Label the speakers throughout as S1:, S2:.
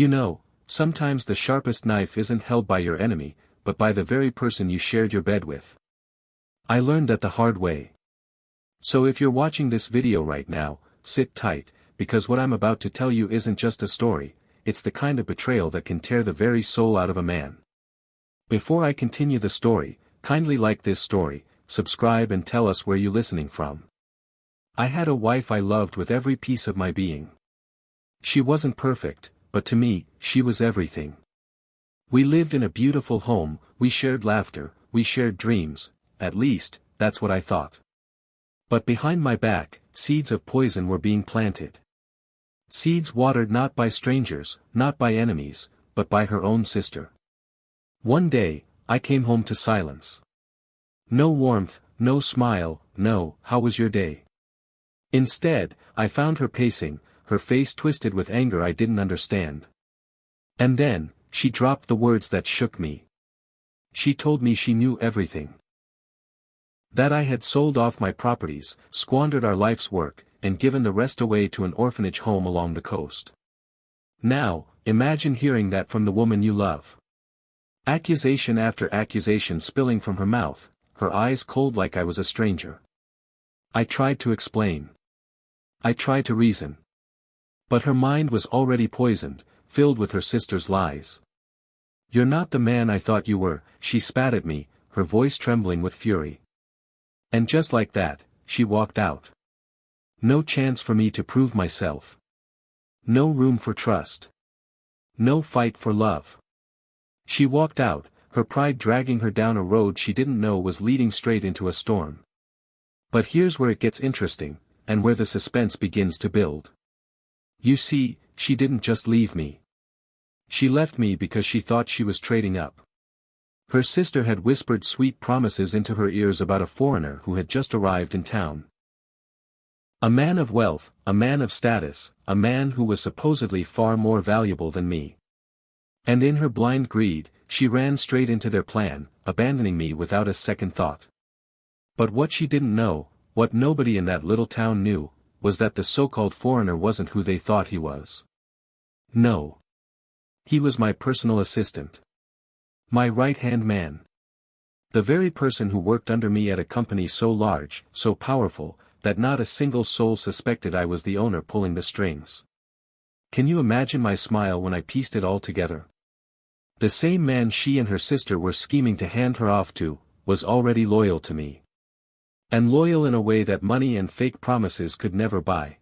S1: You know, sometimes the sharpest knife isn't held by your enemy, but by the very person you shared your bed with. I learned that the hard way. So if you're watching this video right now, sit tight, because what I'm about to tell you isn't just a story, it's the kind of betrayal that can tear the very soul out of a man. Before I continue the story, kindly like this story, subscribe and tell us where you're listening from. I had a wife I loved with every piece of my being. She wasn't perfect, but to me, she was everything. We lived in a beautiful home, we shared laughter, we shared dreams, at least, that's what I thought. But behind my back, seeds of poison were being planted. Seeds watered not by strangers, not by enemies, but by her own sister. One day, I came home to silence. No warmth, no smile, no, "How was your day?" Instead, I found her pacing, her face twisted with anger I didn't understand. And then, she dropped the words that shook me. She told me she knew everything. That I had sold off my properties, squandered our life's work, and given the rest away to an orphanage home along the coast. Now, imagine hearing that from the woman you love. Accusation after accusation spilling from her mouth, her eyes cold like I was a stranger. I tried to explain. I tried to reason. But her mind was already poisoned, filled with her sister's lies. "You're not the man I thought you were," she spat at me, her voice trembling with fury. And just like that, she walked out. No chance for me to prove myself. No room for trust. No fight for love. She walked out, her pride dragging her down a road she didn't know was leading straight into a storm. But here's where it gets interesting, and where the suspense begins to build. You see, she didn't just leave me. She left me because she thought she was trading up. Her sister had whispered sweet promises into her ears about a foreigner who had just arrived in town. A man of wealth, a man of status, a man who was supposedly far more valuable than me. And in her blind greed, she ran straight into their plan, abandoning me without a second thought. But what she didn't know, what nobody in that little town knew, was that the so-called foreigner wasn't who they thought he was. No. He was my personal assistant. My right-hand man. The very person who worked under me at a company so large, so powerful, that not a single soul suspected I was the owner pulling the strings. Can you imagine my smile when I pieced it all together? The same man she and her sister were scheming to hand her off to, was already loyal to me. And loyal in a way that money and fake promises could never buy.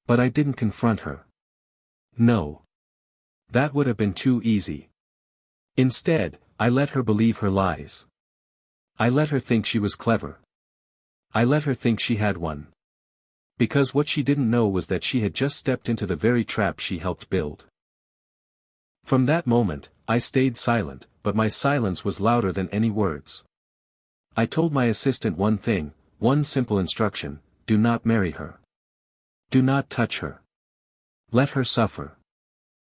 S1: But I didn't confront her. No. That would have been too easy. Instead, I let her believe her lies. I let her think she was clever. I let her think she had one. Because what she didn't know was that she had just stepped into the very trap she helped build. From that moment, I stayed silent, but my silence was louder than any words. I told my assistant one thing, one simple instruction: do not marry her. Do not touch her. Let her suffer.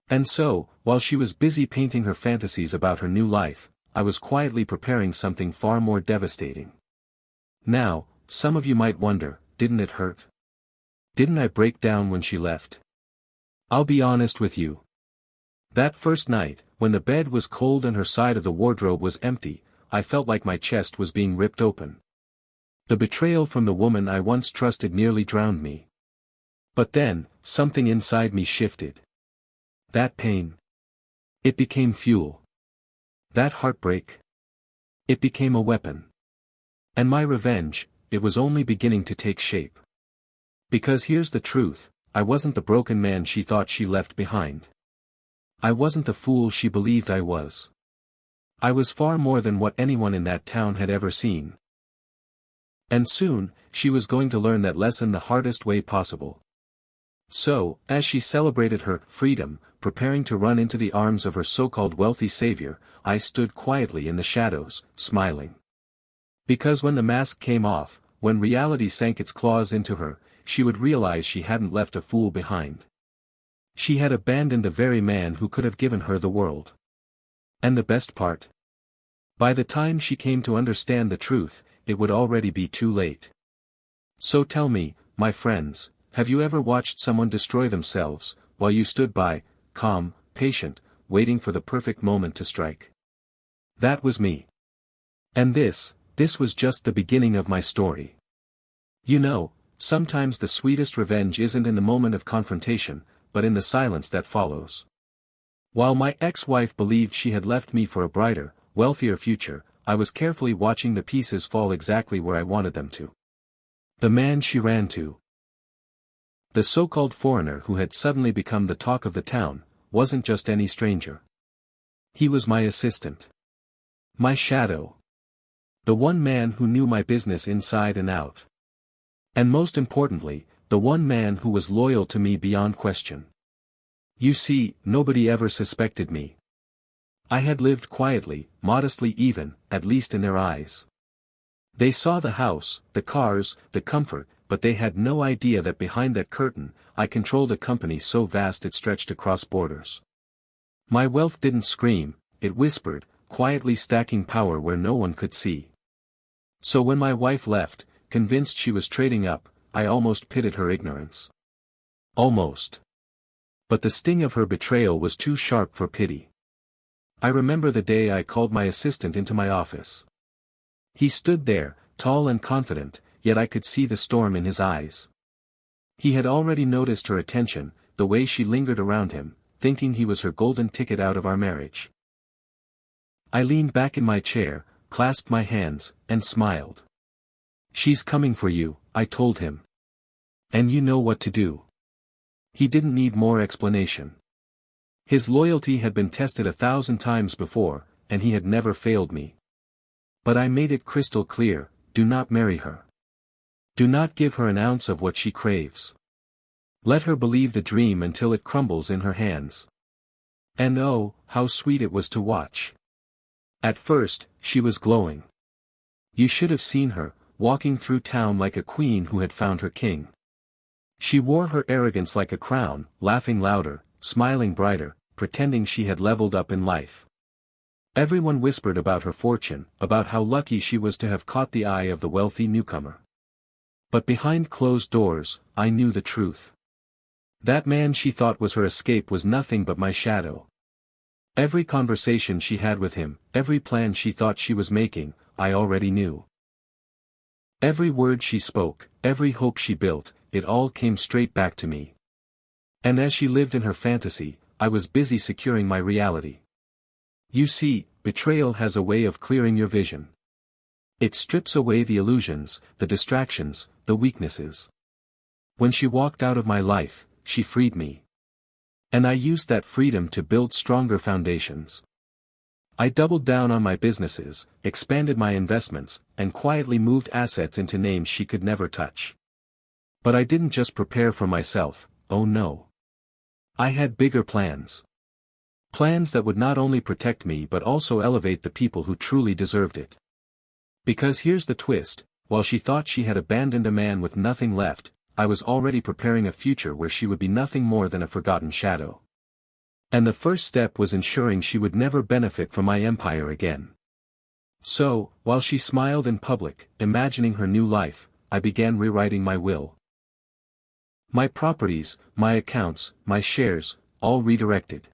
S1: And so, while she was busy painting her fantasies about her new life, I was quietly preparing something far more devastating. Now, some of you might wonder, didn't it hurt? Didn't I break down when she left? I'll be honest with you. That first night, when the bed was cold and her side of the wardrobe was empty, I felt like my chest was being ripped open. The betrayal from the woman I once trusted nearly drowned me. But then, something inside me shifted. That pain. It became fuel. That heartbreak. It became a weapon. And my revenge, it was only beginning to take shape. Because here's the truth, I wasn't the broken man she thought she left behind. I wasn't the fool she believed I was. I was far more than what anyone in that town had ever seen. And soon, she was going to learn that lesson the hardest way possible. So, as she celebrated her freedom, preparing to run into the arms of her so-called wealthy savior, I stood quietly in the shadows, smiling. Because when the mask came off, when reality sank its claws into her, she would realize she hadn't left a fool behind. She had abandoned the very man who could have given her the world. And the best part? By the time she came to understand the truth, it would already be too late. So tell me, my friends, have you ever watched someone destroy themselves, while you stood by, calm, patient, waiting for the perfect moment to strike. That was me. And this was just the beginning of my story. You know, sometimes the sweetest revenge isn't in the moment of confrontation, but in the silence that follows. While my ex-wife believed she had left me for a brighter, wealthier future, I was carefully watching the pieces fall exactly where I wanted them to. The man she ran to, the so-called foreigner who had suddenly become the talk of the town, wasn't just any stranger. He was my assistant. My shadow. The one man who knew my business inside and out. And most importantly, the one man who was loyal to me beyond question. You see, nobody ever suspected me. I had lived quietly, modestly even, at least in their eyes. They saw the house, the cars, the comfort, but they had no idea that behind that curtain, I controlled a company so vast it stretched across borders. My wealth didn't scream, it whispered, quietly stacking power where no one could see. So when my wife left, convinced she was trading up, I almost pitied her ignorance. Almost. But the sting of her betrayal was too sharp for pity. I remember the day I called my assistant into my office. He stood there, tall and confident, yet I could see the storm in his eyes. He had already noticed her attention, the way she lingered around him, thinking he was her golden ticket out of our marriage. I leaned back in my chair, clasped my hands, and smiled. "She's coming for you," I told him. "And you know what to do." He didn't need more explanation. His loyalty had been tested 1,000 times before, and he had never failed me. But I made it crystal clear, do not marry her. Do not give her an ounce of what she craves. Let her believe the dream until it crumbles in her hands. And oh, how sweet it was to watch. At first, she was glowing. You should have seen her, walking through town like a queen who had found her king. She wore her arrogance like a crown, laughing louder, smiling brighter, pretending she had leveled up in life. Everyone whispered about her fortune, about how lucky she was to have caught the eye of the wealthy newcomer. But behind closed doors, I knew the truth. That man she thought was her escape was nothing but my shadow. Every conversation she had with him, every plan she thought she was making, I already knew. Every word she spoke, every hope she built, it all came straight back to me. And as she lived in her fantasy, I was busy securing my reality. You see, betrayal has a way of clearing your vision. It strips away the illusions, the distractions, the weaknesses. When she walked out of my life, she freed me. And I used that freedom to build stronger foundations. I doubled down on my businesses, expanded my investments, and quietly moved assets into names she could never touch. But I didn't just prepare for myself, oh no. I had bigger plans. Plans that would not only protect me but also elevate the people who truly deserved it. Because here's the twist, while she thought she had abandoned a man with nothing left, I was already preparing a future where she would be nothing more than a forgotten shadow. And the first step was ensuring she would never benefit from my empire again. So, while she smiled in public, imagining her new life, I began rewriting my will. My properties, my accounts, my shares, all redirected.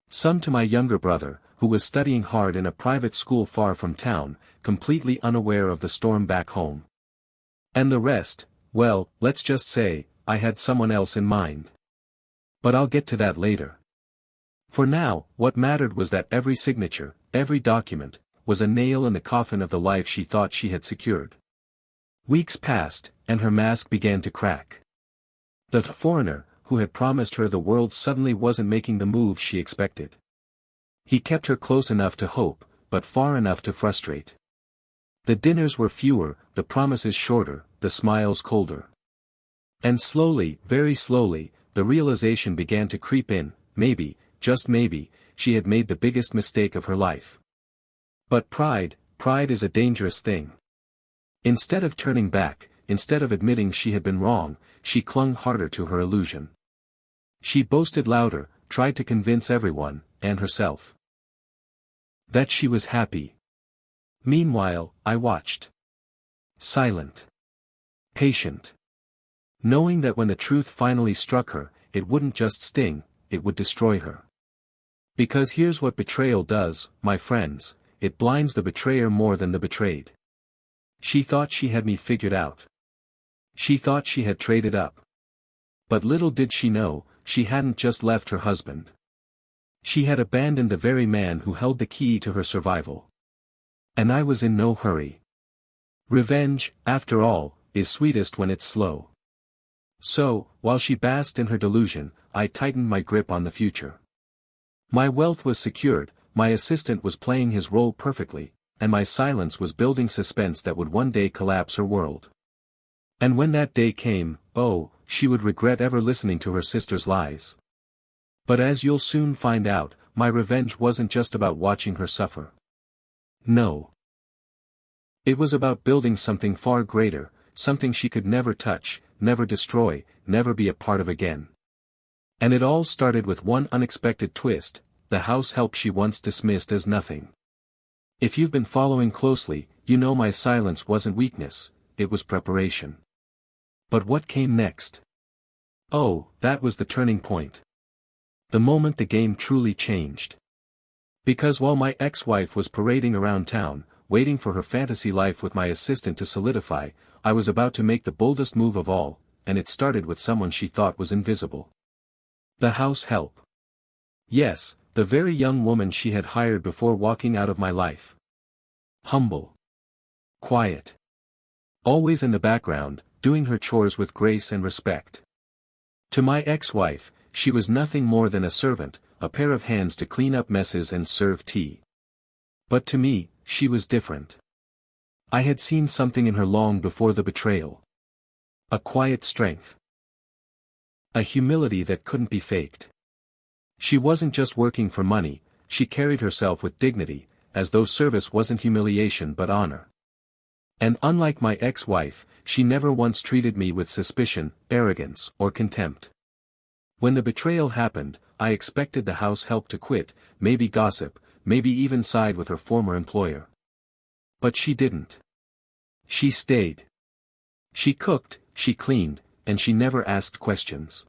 S1: Some to my younger brother, who was studying hard in a private school far from town, completely unaware of the storm back home. And the rest, well, let's just say, I had someone else in mind. But I'll get to that later. For now, what mattered was that every signature, every document, was a nail in the coffin of the life she thought she had secured. Weeks passed, and her mask began to crack. The foreigner, who had promised her the world suddenly wasn't making the moves she expected. He kept her close enough to hope, but far enough to frustrate. The dinners were fewer, the promises shorter, the smiles colder. And slowly, very slowly, the realization began to creep in, maybe, just maybe, she had made the biggest mistake of her life. But pride is a dangerous thing. Instead of turning back, instead of admitting she had been wrong, she clung harder to her illusion. She boasted louder, tried to convince everyone, and herself, that she was happy. Meanwhile, I watched. Silent. Patient. Knowing that when the truth finally struck her, it wouldn't just sting, it would destroy her. Because here's what betrayal does, my friends, it blinds the betrayer more than the betrayed. She thought she had me figured out. She thought she had traded up. But little did she know, she hadn't just left her husband. She had abandoned the very man who held the key to her survival. And I was in no hurry. Revenge, after all, is sweetest when it's slow. So, while she basked in her delusion, I tightened my grip on the future. My wealth was secured, my assistant was playing his role perfectly, and my silence was building suspense that would one day collapse her world. And when that day came, oh, she would regret ever listening to her sister's lies. But as you'll soon find out, my revenge wasn't just about watching her suffer. No. It was about building something far greater, something she could never touch, never destroy, never be a part of again. And it all started with one unexpected twist, the house help she once dismissed as nothing. If you've been following closely, you know my silence wasn't weakness, it was preparation. But what came next? Oh, that was the turning point. The moment the game truly changed. Because while my ex-wife was parading around town, waiting for her fantasy life with my assistant to solidify, I was about to make the boldest move of all, and it started with someone she thought was invisible. The house help. Yes, the very young woman she had hired before walking out of my life. Humble. Quiet. Always in the background, doing her chores with grace and respect. To my ex-wife, she was nothing more than a servant, a pair of hands to clean up messes and serve tea. But to me, she was different. I had seen something in her long before the betrayal. A quiet strength. A humility that couldn't be faked. She wasn't just working for money, she carried herself with dignity, as though service wasn't humiliation but honor. And unlike my ex-wife, she never once treated me with suspicion, arrogance, or contempt. When the betrayal happened, I expected the house help to quit, maybe gossip, maybe even side with her former employer. But she didn't. She stayed. She cooked, she cleaned, and she never asked questions.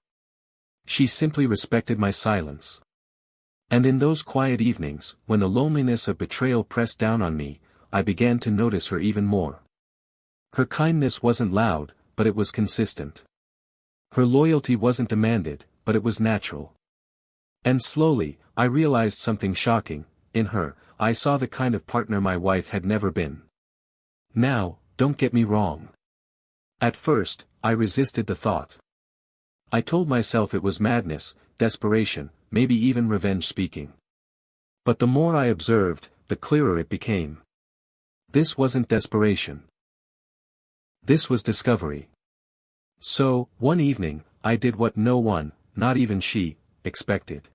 S1: She simply respected my silence. And in those quiet evenings, when the loneliness of betrayal pressed down on me, I began to notice her even more. Her kindness wasn't loud, but it was consistent. Her loyalty wasn't demanded, but it was natural. And slowly, I realized something shocking. In her, I saw the kind of partner my wife had never been. Now, don't get me wrong. At first, I resisted the thought. I told myself it was madness, desperation, maybe even revenge speaking. But the more I observed, the clearer it became. This wasn't desperation. This was discovery. So, one evening, I did what no one, not even she, expected.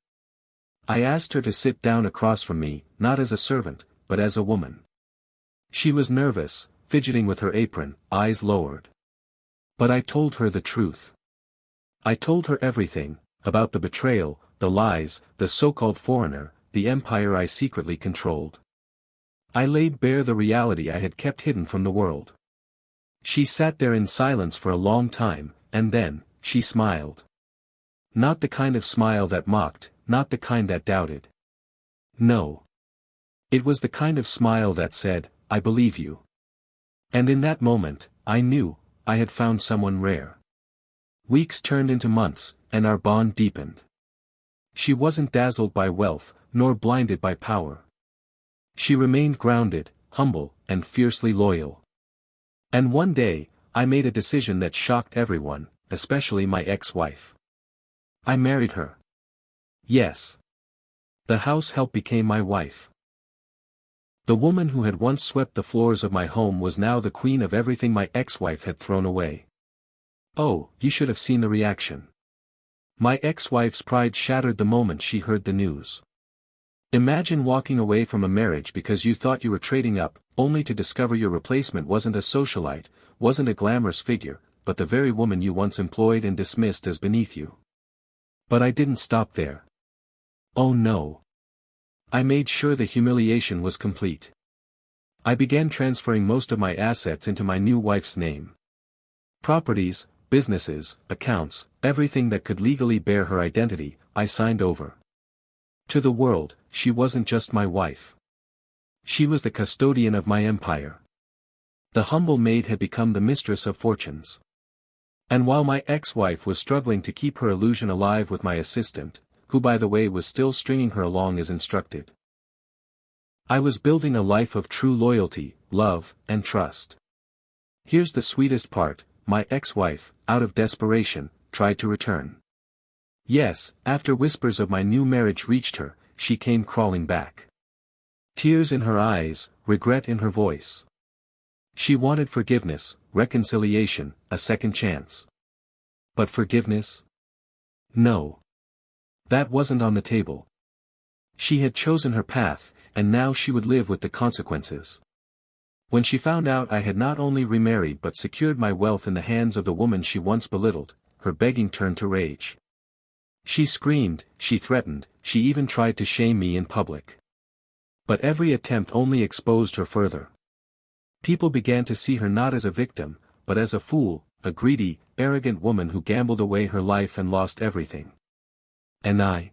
S1: I asked her to sit down across from me, not as a servant, but as a woman. She was nervous, fidgeting with her apron, eyes lowered. But I told her the truth. I told her everything, about the betrayal, the lies, the so-called foreigner, the empire I secretly controlled. I laid bare the reality I had kept hidden from the world. She sat there in silence for a long time, and then, she smiled. Not the kind of smile that mocked, not the kind that doubted. No. It was the kind of smile that said, I believe you. And in that moment, I knew, I had found someone rare. Weeks turned into months, and our bond deepened. She wasn't dazzled by wealth, nor blinded by power. She remained grounded, humble, and fiercely loyal. And one day, I made a decision that shocked everyone, especially my ex-wife. I married her. Yes. The house help became my wife. The woman who had once swept the floors of my home was now the queen of everything my ex-wife had thrown away. Oh, you should have seen the reaction. My ex-wife's pride shattered the moment she heard the news. Imagine walking away from a marriage because you thought you were trading up, only to discover your replacement wasn't a socialite, wasn't a glamorous figure, but the very woman you once employed and dismissed as beneath you. But I didn't stop there. Oh no. I made sure the humiliation was complete. I began transferring most of my assets into my new wife's name. Properties, businesses, accounts, everything that could legally bear her identity, I signed over. To the world, she wasn't just my wife. She was the custodian of my empire. The humble maid had become the mistress of fortunes. And while my ex-wife was struggling to keep her illusion alive with my assistant, who by the way was still stringing her along as instructed, I was building a life of true loyalty, love, and trust. Here's the sweetest part, my ex-wife, out of desperation, tried to return. Yes, after whispers of my new marriage reached her, she came crawling back. Tears in her eyes, regret in her voice. She wanted forgiveness, reconciliation, a second chance. But forgiveness? No. That wasn't on the table. She had chosen her path, and now she would live with the consequences. When she found out I had not only remarried but secured my wealth in the hands of the woman she once belittled, her begging turned to rage. She screamed, she threatened, she even tried to shame me in public. But every attempt only exposed her further. People began to see her not as a victim, but as a fool, a greedy, arrogant woman who gambled away her life and lost everything. And I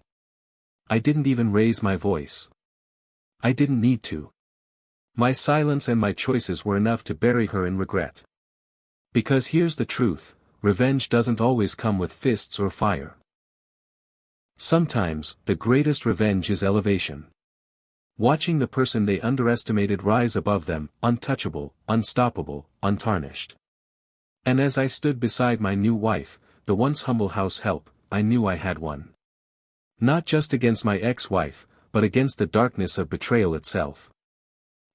S1: didn't even raise my voice. I didn't need to. My silence and my choices were enough to bury her in regret. Because here's the truth, revenge doesn't always come with fists or fire. Sometimes, the greatest revenge is elevation. Watching the person they underestimated rise above them, untouchable, unstoppable, untarnished. And as I stood beside my new wife, the once humble house help, I knew I had won. Not just against my ex-wife, but against the darkness of betrayal itself.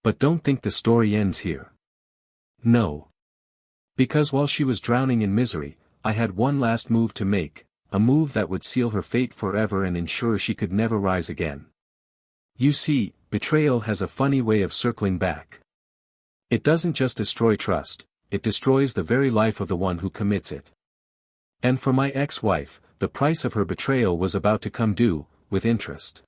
S1: But don't think the story ends here. No. Because while she was drowning in misery, I had one last move to make, a move that would seal her fate forever and ensure she could never rise again. You see, betrayal has a funny way of circling back. It doesn't just destroy trust, it destroys the very life of the one who commits it. And for my ex-wife, the price of her betrayal was about to come due, with interest.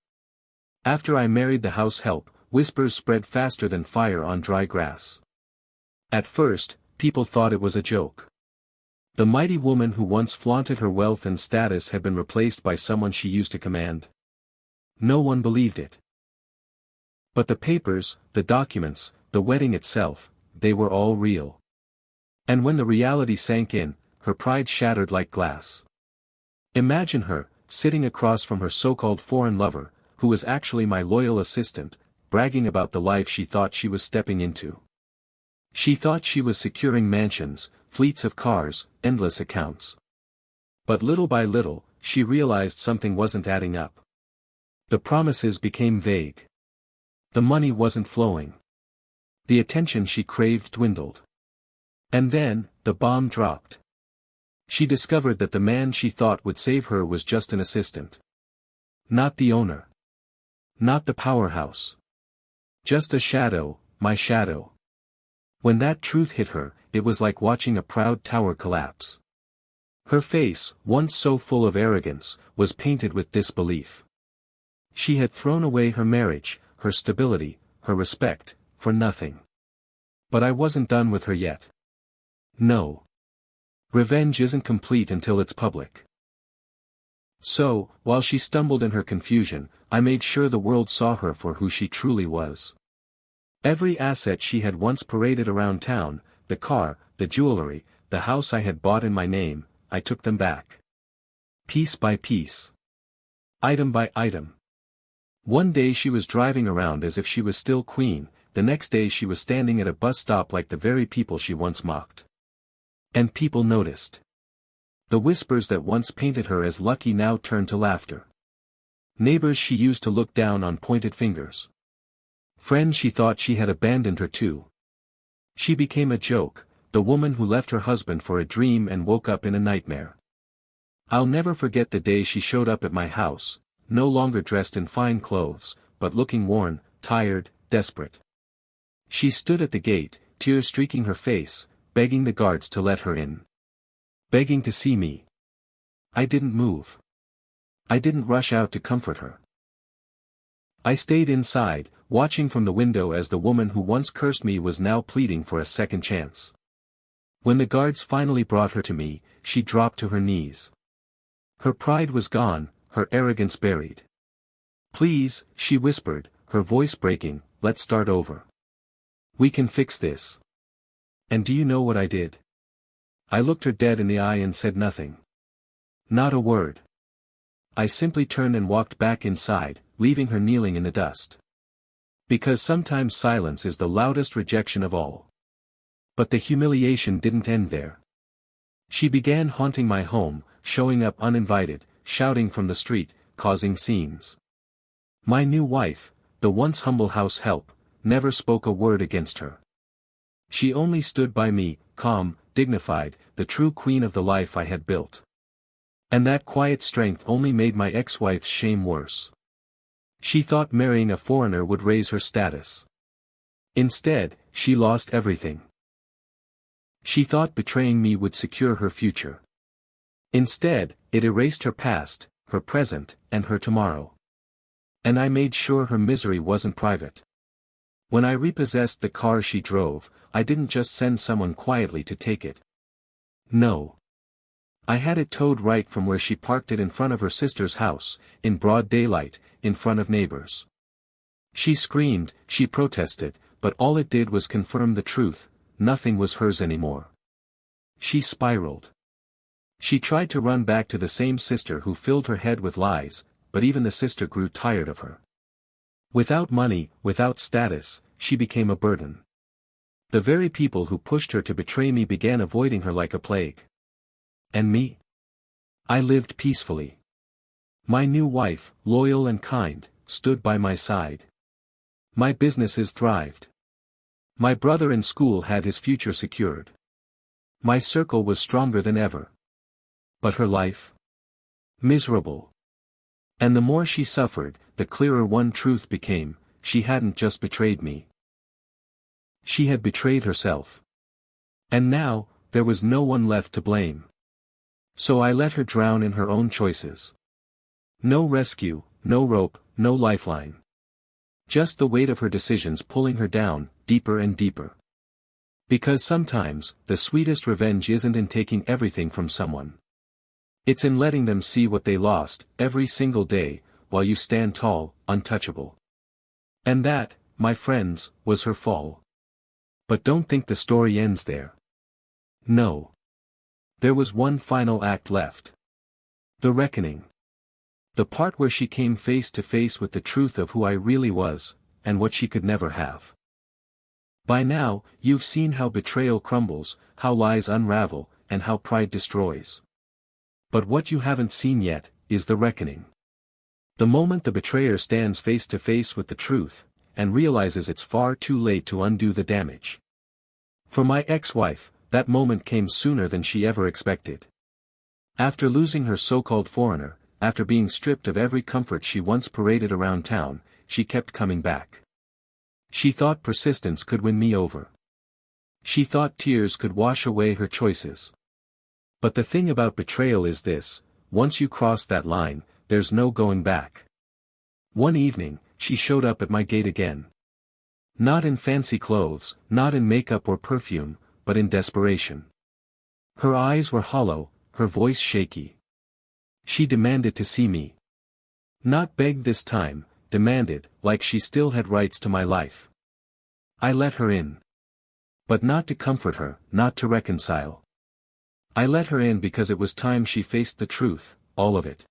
S1: After I married the house help, whispers spread faster than fire on dry grass. At first, people thought it was a joke. The mighty woman who once flaunted her wealth and status had been replaced by someone she used to command. No one believed it. But the papers, the documents, the wedding itself, they were all real. And when the reality sank in, her pride shattered like glass. Imagine her, sitting across from her so-called foreign lover, who was actually my loyal assistant, bragging about the life she thought she was stepping into. She thought she was securing mansions, fleets of cars, endless accounts. But little by little, she realized something wasn't adding up. The promises became vague. The money wasn't flowing. The attention she craved dwindled. And then, the bomb dropped. She discovered that the man she thought would save her was just an assistant. Not the owner. Not the powerhouse. Just a shadow, my shadow. When that truth hit her, it was like watching a proud tower collapse. Her face, once so full of arrogance, was painted with disbelief. She had thrown away her marriage, her stability, her respect, for nothing. But I wasn't done with her yet. No. Revenge isn't complete until it's public. So, while she stumbled in her confusion, I made sure the world saw her for who she truly was. Every asset she had once paraded around town, the car, the jewelry, the house I had bought in my name, I took them back. Piece by piece. Item by item. One day she was driving around as if she was still queen, the next day she was standing at a bus stop like the very people she once mocked. And people noticed. The whispers that once painted her as lucky now turned to laughter. Neighbors she used to look down on pointed fingers. Friends she thought she had abandoned her too. She became a joke, the woman who left her husband for a dream and woke up in a nightmare. I'll never forget the day she showed up at my house, no longer dressed in fine clothes, but looking worn, tired, desperate. She stood at the gate, tears streaking her face, begging the guards to let her in. Begging to see me. I didn't move. I didn't rush out to comfort her. I stayed inside, watching from the window as the woman who once cursed me was now pleading for a second chance. When the guards finally brought her to me, she dropped to her knees. Her pride was gone, her arrogance buried. Please, she whispered, her voice breaking, let's start over. We can fix this. And do you know what I did? I looked her dead in the eye and said nothing. Not a word. I simply turned and walked back inside, leaving her kneeling in the dust. Because sometimes silence is the loudest rejection of all. But the humiliation didn't end there. She began haunting my home, showing up uninvited, shouting from the street, causing scenes. My new wife, the once humble house help, never spoke a word against her. She only stood by me, calm, dignified, the true queen of the life I had built. And that quiet strength only made my ex-wife's shame worse. She thought marrying a foreigner would raise her status. Instead, she lost everything. She thought betraying me would secure her future. Instead, it erased her past, her present, and her tomorrow. And I made sure her misery wasn't private. When I repossessed the car she drove, I didn't just send someone quietly to take it. No. I had it towed right from where she parked it in front of her sister's house, in broad daylight, in front of neighbors. She screamed, she protested, but all it did was confirm the truth, nothing was hers anymore. She spiraled. She tried to run back to the same sister who filled her head with lies, but even the sister grew tired of her. Without money, without status, she became a burden. The very people who pushed her to betray me began avoiding her like a plague. And me? I lived peacefully. My new wife, loyal and kind, stood by my side. My businesses thrived. My brother in school had his future secured. My circle was stronger than ever. But her life? Miserable. And the more she suffered, the clearer one truth became, she hadn't just betrayed me. She had betrayed herself. And now, there was no one left to blame. So I let her drown in her own choices. No rescue, no rope, no lifeline. Just the weight of her decisions pulling her down, deeper and deeper. Because sometimes, the sweetest revenge isn't in taking everything from someone. It's in letting them see what they lost, every single day, while you stand tall, untouchable. And that, my friends, was her fall. But don't think the story ends there. No. There was one final act left. The reckoning. The part where she came face to face with the truth of who I really was, and what she could never have. By now, you've seen how betrayal crumbles, how lies unravel, and how pride destroys. But what you haven't seen yet, is the reckoning. The moment the betrayer stands face to face with the truth, and realizes it's far too late to undo the damage. For my ex-wife, that moment came sooner than she ever expected. After losing her so-called foreigner, after being stripped of every comfort she once paraded around town, she kept coming back. She thought persistence could win me over. She thought tears could wash away her choices. But the thing about betrayal is this, once you cross that line, there's no going back. One evening, she showed up at my gate again. Not in fancy clothes, not in makeup or perfume, but in desperation. Her eyes were hollow, her voice shaky. She demanded to see me. Not begged this time, demanded, like she still had rights to my life. I let her in. But not to comfort her, not to reconcile. I let her in because it was time she faced the truth, all of it.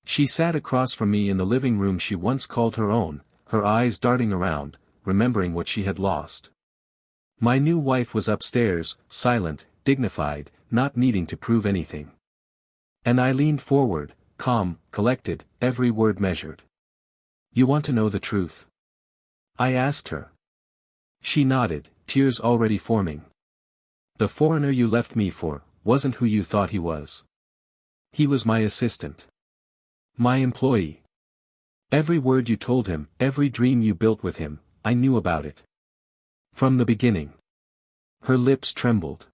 S1: She sat across from me in the living room she once called her own, her eyes darting around, remembering what she had lost. My new wife was upstairs, silent, dignified, not needing to prove anything. And I leaned forward, calm, collected, every word measured. You want to know the truth? I asked her. She nodded, tears already forming. The foreigner you left me for, wasn't who you thought he was. He was my assistant. My employee. Every word you told him, every dream you built with him, I knew about it. From the beginning. Her lips trembled.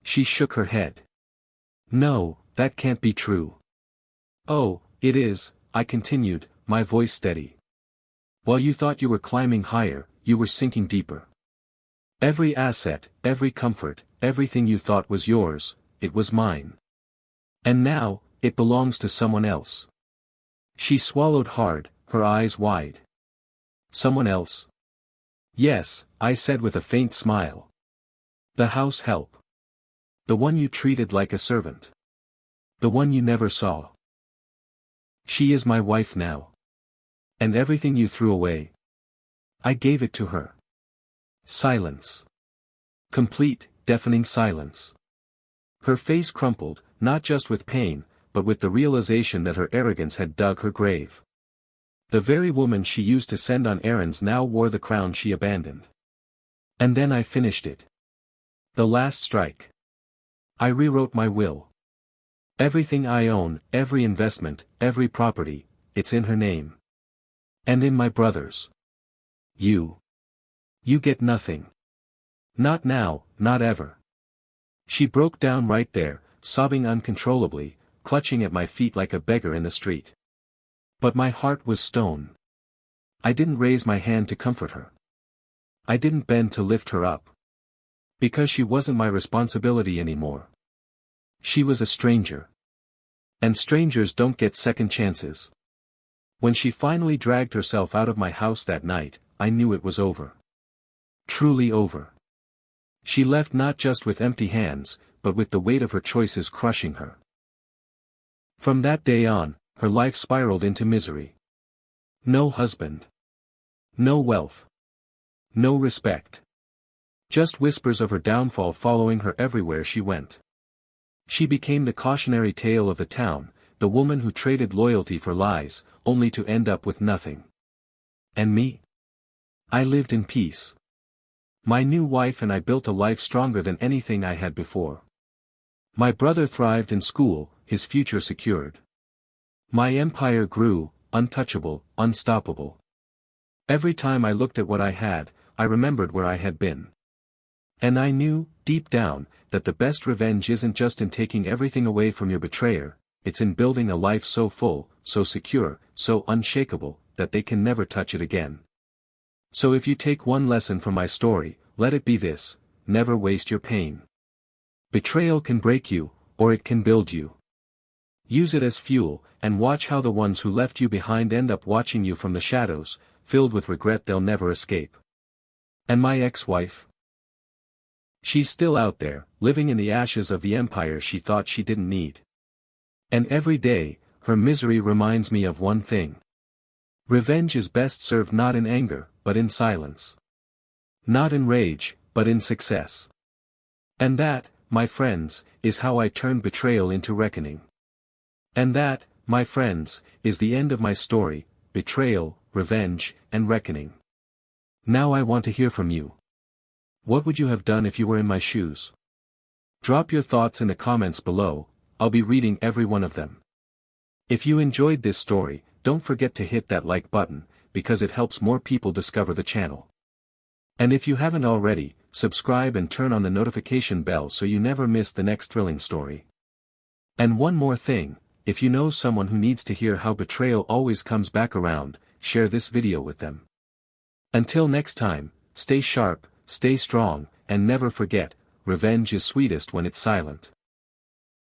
S1: She shook her head. No, that can't be true. Oh, it is, I continued, my voice steady. While you thought you were climbing higher, you were sinking deeper. Every asset, every comfort, everything you thought was yours, it was mine. And now, it belongs to someone else. She swallowed hard, her eyes wide. Someone else? Yes, I said with a faint smile. The house help. The one you treated like a servant. The one you never saw. She is my wife now. And everything you threw away. I gave it to her. Silence. Complete, deafening silence. Her face crumpled, not just with pain, but with the realization that her arrogance had dug her grave. The very woman she used to send on errands now wore the crown she abandoned. And then I finished it. The last strike. I rewrote my will. Everything I own, every investment, every property, it's in her name. And in my brother's. You get nothing. Not now, not ever. She broke down right there, sobbing uncontrollably, clutching at my feet like a beggar in the street. But my heart was stone. I didn't raise my hand to comfort her. I didn't bend to lift her up. Because she wasn't my responsibility anymore. She was a stranger. And strangers don't get second chances. When she finally dragged herself out of my house that night, I knew it was over. Truly over. She left not just with empty hands, but with the weight of her choices crushing her. From that day on, her life spiraled into misery. No husband. No wealth. No respect. Just whispers of her downfall following her everywhere she went. She became the cautionary tale of the town, the woman who traded loyalty for lies, only to end up with nothing. And me? I lived in peace. My new wife and I built a life stronger than anything I had before. My brother thrived in school, his future secured. My empire grew, untouchable, unstoppable. Every time I looked at what I had, I remembered where I had been. And I knew, deep down, that the best revenge isn't just in taking everything away from your betrayer, it's in building a life so full, so secure, so unshakable, that they can never touch it again. So if you take one lesson from my story, let it be this: never waste your pain. Betrayal can break you, or it can build you. Use it as fuel, and watch how the ones who left you behind end up watching you from the shadows, filled with regret they'll never escape. And my ex-wife? She's still out there, living in the ashes of the empire she thought she didn't need. And every day, her misery reminds me of one thing. Revenge is best served not in anger, but in silence. Not in rage, but in success. And that, my friends, is how I turned betrayal into reckoning. And that, my friends, is the end of my story: betrayal, revenge, and reckoning. Now I want to hear from you. What would you have done if you were in my shoes? Drop your thoughts in the comments below, I'll be reading every one of them. If you enjoyed this story, don't forget to hit that like button, because it helps more people discover the channel. And if you haven't already, subscribe and turn on the notification bell so you never miss the next thrilling story. And one more thing, if you know someone who needs to hear how betrayal always comes back around, share this video with them. Until next time, stay sharp, stay strong, and never forget, revenge is sweetest when it's silent.